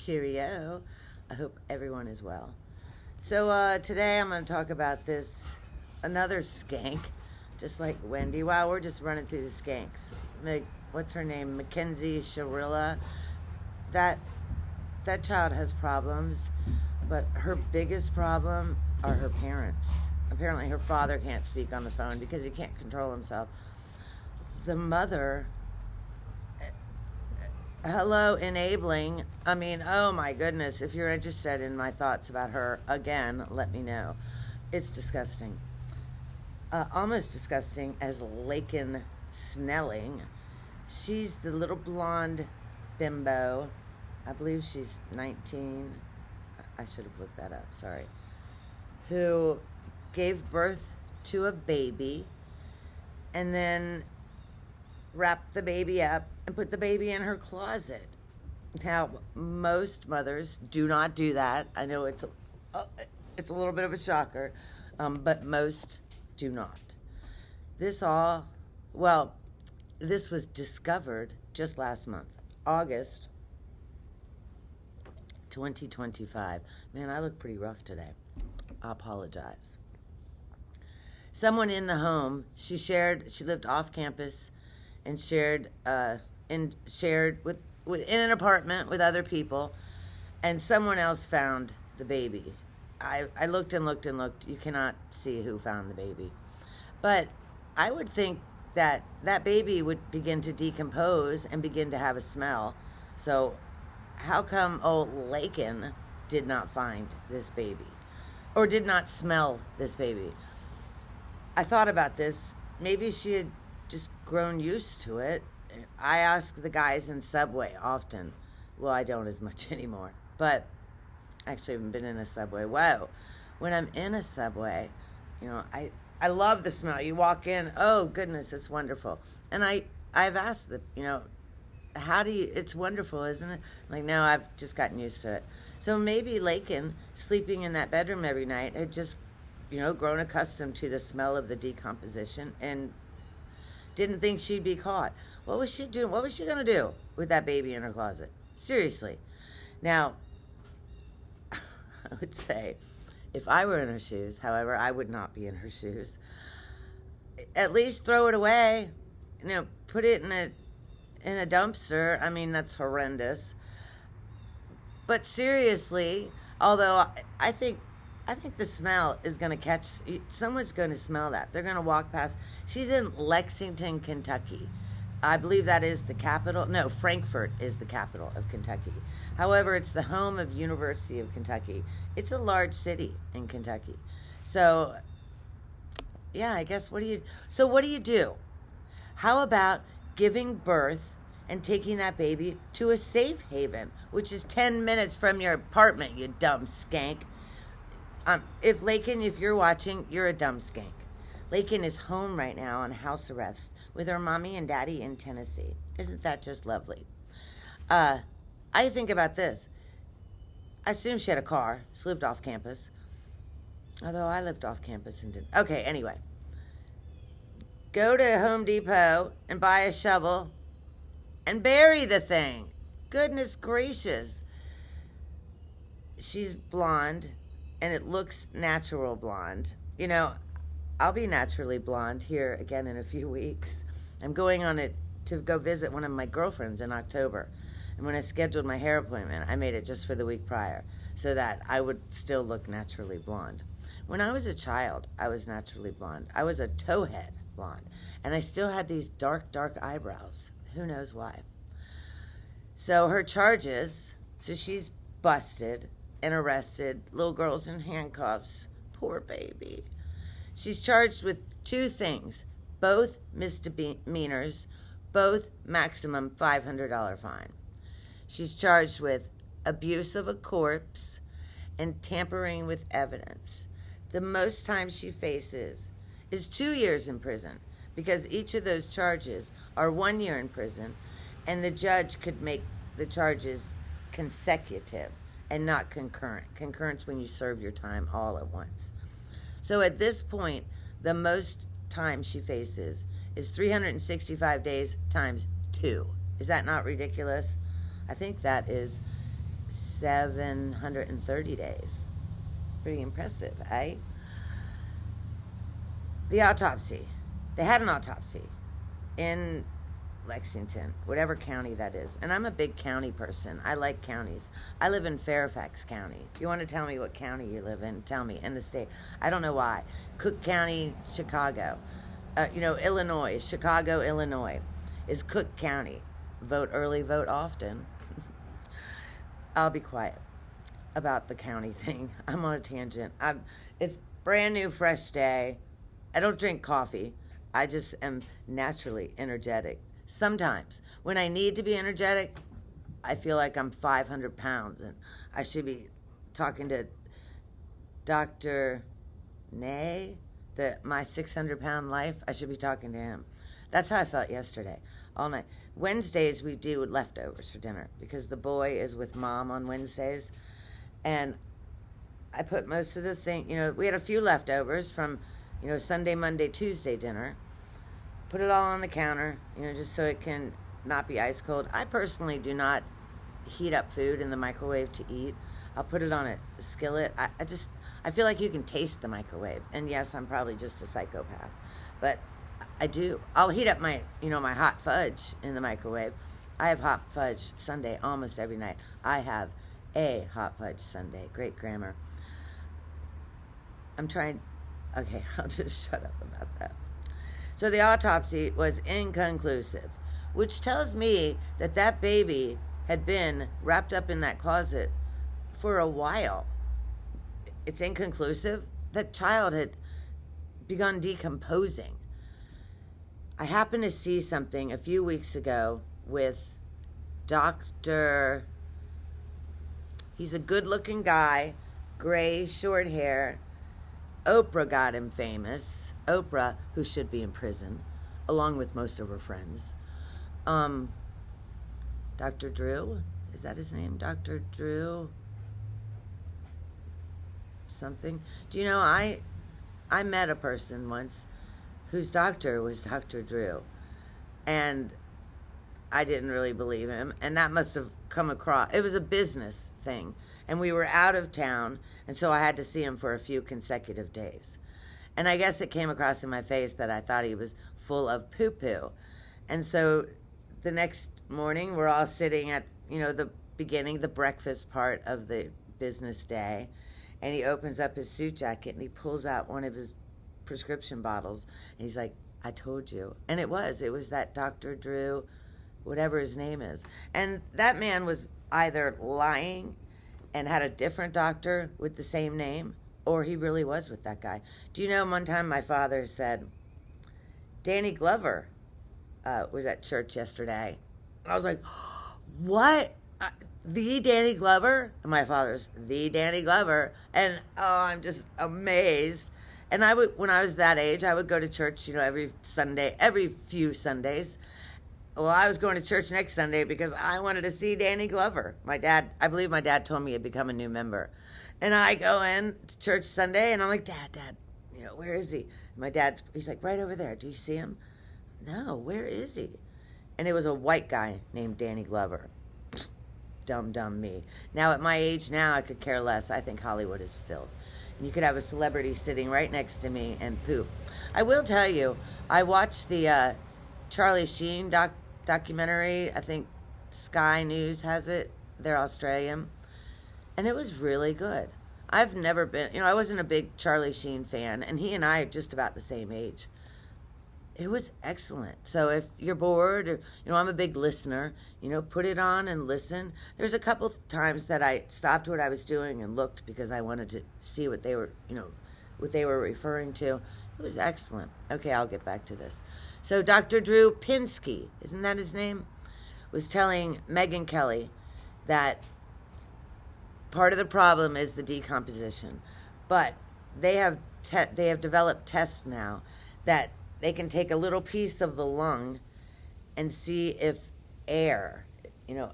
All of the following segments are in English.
Cheerio. I hope everyone is well. So today I'm going to talk about another skank, just like Wendy. Wow, we're just running through the skanks. What's her name? Mackenzie Sharilla. That child has problems, but her biggest problem are her parents. Apparently her father can't speak on the phone because he can't control himself. The mother, hello, enabling. I mean, oh my goodness, if you're interested in my thoughts about her, again, let me know. It's disgusting. Almost disgusting as Laken Snelling. She's the little blonde bimbo. I believe she's 19. I should have looked that up, sorry. Who gave birth to a baby and then wrapped the baby up and put the baby in her closet. Now, most mothers do not do that. I know it's a little bit of a shocker, but most do not. This was discovered just last month, August 2025. Man, I look pretty rough today. I apologize. Someone in the home, she lived off campus and shared in an apartment with other people, and someone else found the baby. I looked and looked and looked. You cannot see who found the baby. But I would think that baby would begin to decompose and begin to have a smell. So how come old Laken did not find this baby or did not smell this baby? I thought about this. Maybe she had just grown used to it. I ask the guys in Subway often. Well, I don't as much anymore, but actually I haven't been in a Subway. Whoa. When I'm in a Subway, I love the smell. You walk in, oh goodness, it's wonderful. And I've asked it's wonderful, isn't it? Like, no, I've just gotten used to it. So maybe Laken, sleeping in that bedroom every night, had just, grown accustomed to the smell of the decomposition and didn't think she'd be caught. What was she doing? What was she going to do with that baby in her closet? Seriously. Now, I would say, if I were in her shoes, however, I would not be in her shoes. At least throw it away. Put it in a dumpster. I mean, that's horrendous. But seriously, although I think the smell is going to catch, someone's going to smell that. They're going to walk past. She's in Lexington, Kentucky. I believe that is the capital. No, Frankfort is the capital of Kentucky. However, it's the home of University of Kentucky. It's a large city in Kentucky. So, yeah, I guess what do you do? How about giving birth and taking that baby to a safe haven, which is 10 minutes from your apartment, you dumb skank? If you're watching, you're a dumb skank. Laken is home right now on house arrest with her mommy and daddy in Tennessee. Isn't that just lovely? I think about this. I assume she had a car. She lived off campus. Although I lived off campus and didn't. Okay, anyway. Go to Home Depot and buy a shovel and bury the thing. Goodness gracious. She's blonde, and it looks natural blonde. I'll be naturally blonde here again in a few weeks. I'm going on it to go visit one of my girlfriends in October. And when I scheduled my hair appointment, I made it just for the week prior so that I would still look naturally blonde. When I was a child, I was naturally blonde. I was a towhead blonde. And I still had these dark, dark eyebrows. Who knows why? So her charges, so she's busted and arrested. Little girl's in handcuffs. Poor baby. She's charged with 2 things, both misdemeanors, both maximum $500 fine. She's charged with abuse of a corpse and tampering with evidence. The most time she faces is 2 years in prison because each of those charges are 1 year in prison, and the judge could make the charges consecutive and not concurrent. Concurrent's when you serve your time all at once. So at this point, the most time she faces is 365 days times 2. Is that not ridiculous? I think that is 730 days. Pretty impressive, eh? The autopsy. They had an autopsy in Lexington, whatever county that is. And I'm a big county person. I like counties. I live in Fairfax County. If you want to tell me what county you live in, tell me. In the state. I don't know why. Cook County, Chicago. Illinois. Chicago, Illinois is Cook County. Vote early, vote often. I'll be quiet about the county thing. I'm on a tangent. It's brand new, fresh day. I don't drink coffee. I just am naturally energetic. Sometimes, when I need to be energetic, I feel like I'm 500 pounds and I should be talking to Dr. Nay, my 600-pound life. I should be talking to him. That's how I felt yesterday, all night. Wednesdays, we do leftovers for dinner because the boy is with mom on Wednesdays. And I put most of the we had a few leftovers from, Sunday, Monday, Tuesday dinner. Put it all on the counter, just so it can not be ice cold. I personally do not heat up food in the microwave to eat. I'll put it on a skillet. I feel like you can taste the microwave. And yes, I'm probably just a psychopath, but I do. I'll heat up my hot fudge in the microwave. I have hot fudge sundae almost every night. I have a hot fudge sundae. Great grammar. Okay, I'll just shut up about that. So the autopsy was inconclusive, which tells me that baby had been wrapped up in that closet for a while. It's inconclusive. That child had begun decomposing. I happened to see something a few weeks ago with he's a good-looking guy, gray, short hair. Oprah got him famous. Oprah, who should be in prison, along with most of her friends. Dr. Drew? Is that his name? Dr. Drew? Something? Do you know, I met a person once whose doctor was Dr. Drew. And I didn't really believe him. And that must have come across. It was a business thing. And we were out of town. And so I had to see him for a few consecutive days. And I guess it came across in my face that I thought he was full of poo-poo. And so the next morning, we're all sitting at, the breakfast part of the business day. And he opens up his suit jacket and he pulls out one of his prescription bottles. And he's like, I told you. And it was that Dr. Drew, whatever his name is. And that man was either lying and had a different doctor with the same name, or he really was with that guy. Do you know, one time my father said, Danny Glover was at church yesterday. And I was like, what? The Danny Glover? And my father's, the Danny Glover. And, I'm just amazed. And when I was that age, I would go to church, every few Sundays. Well, I was going to church next Sunday because I wanted to see Danny Glover. I believe my dad told me he'd become a new member. And I go in to church Sunday, and I'm like, Dad, where is he? And he's like, right over there. Do you see him? No, where is he? And it was a white guy named Danny Glover. Dumb me. Now, at my age now, I could care less. I think Hollywood is filth. And you could have a celebrity sitting right next to me and poop. I will tell you, I watched the Charlie Sheen documentary. I think Sky News has it. They're Australian. And it was really good. I've never been, I wasn't a big Charlie Sheen fan, and he and I are just about the same age. It was excellent. So if you're bored, or, I'm a big listener, put it on and listen. There's a couple times that I stopped what I was doing and looked because I wanted to see what they were, what they were referring to. It was excellent. Okay, I'll get back to this. So Dr. Drew Pinsky, isn't that his name, was telling Megyn Kelly that part of the problem is the decomposition. But they have developed tests now that they can take a little piece of the lung and see if air,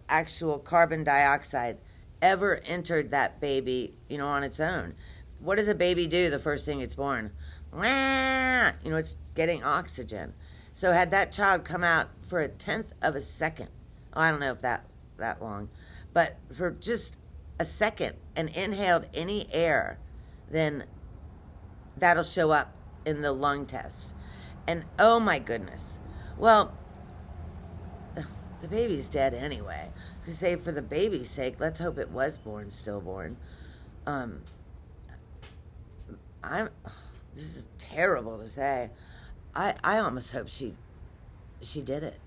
actual carbon dioxide, ever entered that baby, on its own. What does a baby do the first thing it's born? It's getting oxygen. So had that child come out for 1/10 of a second, I don't know if that long, but for just a second and inhaled any air, then that'll show up in the lung test. And oh my goodness. Well, the baby's dead anyway. To say for the baby's sake, let's hope it was born stillborn. This is terrible to say. I almost hope she did it.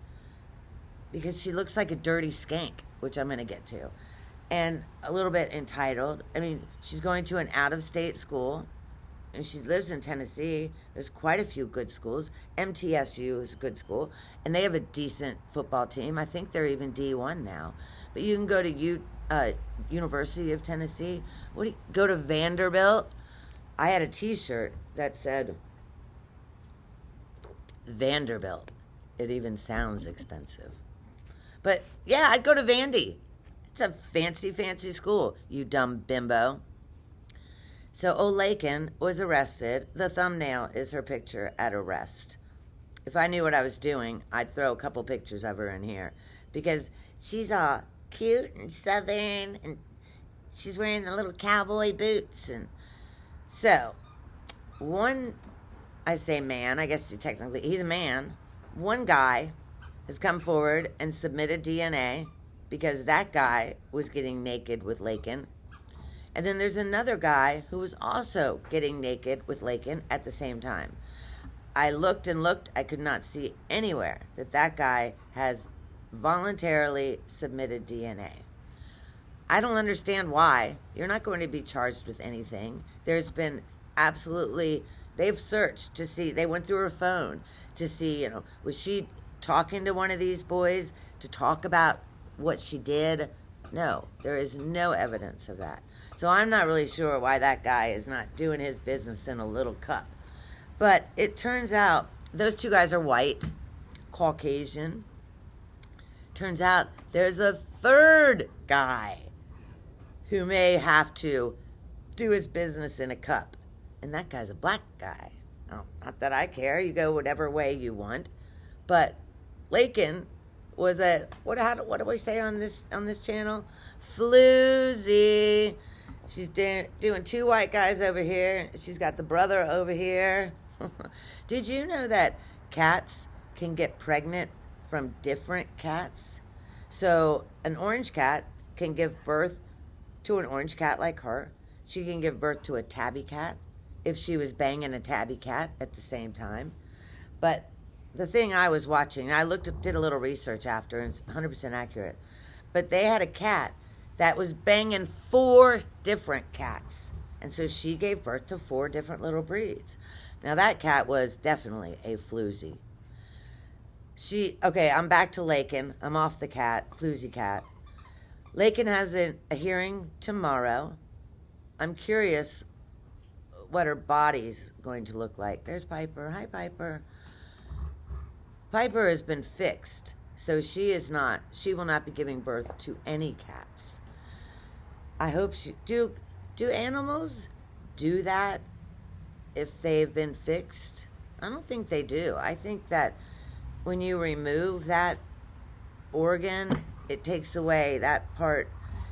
Because she looks like a dirty skank, which I'm going to get to. And a little bit entitled. I mean, she's going to an out-of-state school. And she lives in Tennessee. There's quite a few good schools. MTSU is a good school. And they have a decent football team. I think they're even D1 now. But you can go to University of Tennessee. Go to Vanderbilt. I had a t-shirt that said Vanderbilt. It even sounds expensive. But yeah, I'd go to Vandy. It's a fancy, fancy school, you dumb bimbo. So old Laken was arrested. The thumbnail is her picture at arrest. If I knew what I was doing, I'd throw a couple pictures of her in here. Because she's all cute and southern, and she's wearing the little cowboy boots. And so, I say man, I guess technically he's a man. One guy has come forward and submitted DNA because that guy was getting naked with Laken. And then there's another guy who was also getting naked with Laken at the same time. I looked and looked. I could not see anywhere that guy has voluntarily submitted DNA. I don't understand why. You're not going to be charged with anything. There's been they've searched to see, they went through her phone to see, was she talking to one of these boys to talk about what she did? No, there is no evidence of that. So I'm not really sure why that guy is not doing his business in a little cup. But it turns out those two guys are white, Caucasian. Turns out there's a third guy who may have to do his business in a cup. And that guy's a black guy. Oh, not that I care. You go whatever way you want. But Laken was what do we say on this channel? Floozy. She's doing two white guys over here. She's got the brother over here. Did you know that cats can get pregnant from different cats? So an orange cat can give birth to an orange cat like her. She can give birth to a tabby cat if she was banging a tabby cat at the same time. But the thing I was watching, I did a little research after, and it's 100% accurate. But they had a cat that was banging 4 different cats. And so she gave birth to 4 different little breeds. Now that cat was definitely a floozy. Okay, I'm back to Laken. I'm off the cat, floozy cat. Laken has a hearing tomorrow. I'm curious what her body's going to look like. There's Piper. Hi, Piper. Piper has been fixed, so she will not be giving birth to any cats. I hope do animals do that if they've been fixed? I don't think they do. I think that when you remove that organ, it takes away that part.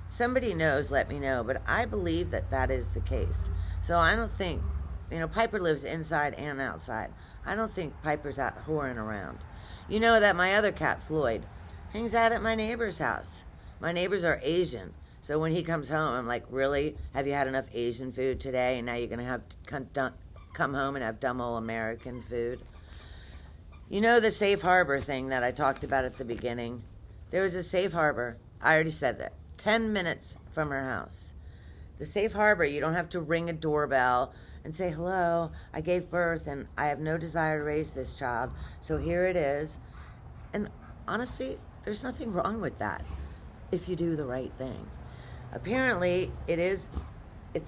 Somebody knows, let me know, but I believe that is the case. So I don't think, Piper lives inside and outside. I don't think Piper's out whoring around. You know that my other cat, Floyd, hangs out at my neighbor's house. My neighbors are Asian. So when he comes home, I'm like, really? Have you had enough Asian food today? And now you're going to have to come home and have dumb old American food? You know the safe harbor thing that I talked about at the beginning? There was a safe harbor. I already said that. 10 minutes from her house. The safe harbor, you don't have to ring a doorbell and say, hello, I gave birth and I have no desire to raise this child, so here it is. And honestly, there's nothing wrong with that if you do the right thing. Apparently, it's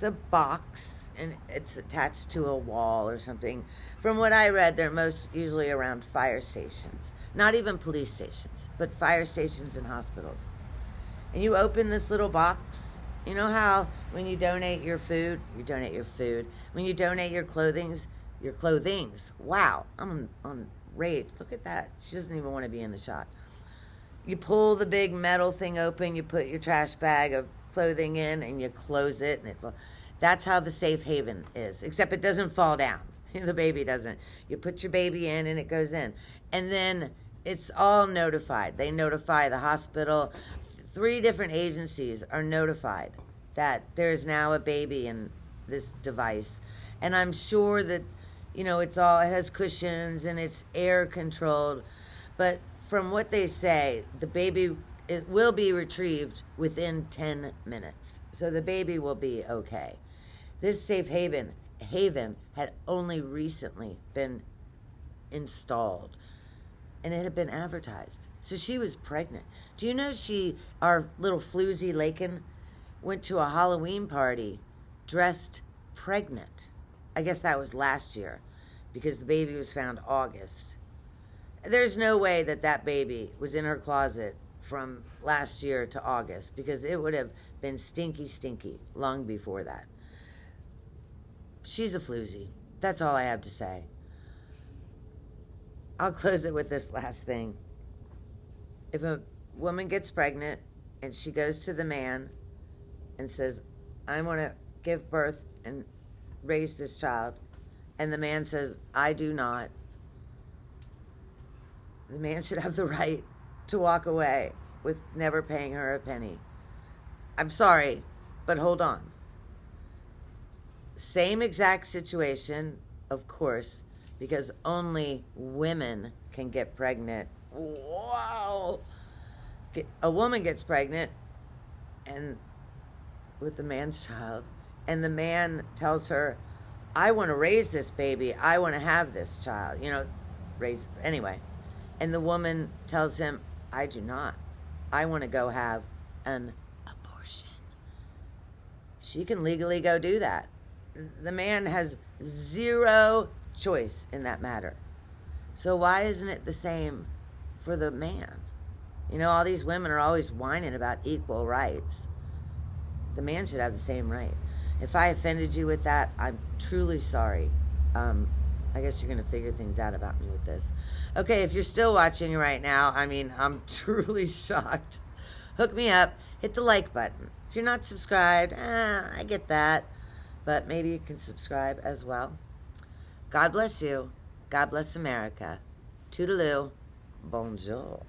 a box and it's attached to a wall or something. From what I read, they're most usually around fire stations. Not even police stations, but fire stations and hospitals. And you open this little box. You know how when you donate your food, when you donate your clothings, wow, I'm on rage. Look at that. She doesn't even want to be in the shot. You pull the big metal thing open, you put your trash bag of clothing in and you close it, and that's how the safe haven is, except it doesn't fall down. The baby doesn't. You put your baby in and it goes in. And then it's all notified. They notify the hospital. 3 different agencies are notified that there's now a baby in this device. And I'm sure that, it has cushions and it's air controlled. But from what they say, the baby, it will be retrieved within 10 minutes. So the baby will be okay. This safe haven had only recently been installed, and it had been advertised. So she was pregnant. Do you know our little floozy Laken, went to a Halloween party dressed pregnant? I guess that was last year, because the baby was found August. There's no way that baby was in her closet from last year to August, because it would have been stinky long before that. She's a floozy. That's all I have to say. I'll close it with this last thing. If a woman gets pregnant and she goes to the man and says, I want to give birth and raise this child, and the man says, I do not, the man should have the right to walk away with never paying her a penny. I'm sorry, but hold on. Same exact situation, of course, because only women can get pregnant. Wow! A woman gets pregnant and with the man's child, and the man tells her, I want to raise this baby. I want to have this child. Anyway. And the woman tells him, I do not. I want to go have an abortion. She can legally go do that. The man has zero choice in that matter. So why isn't it the same for the man? All these women are always whining about equal rights. The man should have the same right. If I offended you with that, I'm truly sorry. I guess you're going to figure things out about me with this. Okay, if you're still watching right now, I'm truly shocked. Hook me up. Hit the like button. If you're not subscribed, I get that. But maybe you can subscribe as well. God bless you. God bless America. Toodaloo. Bonjour.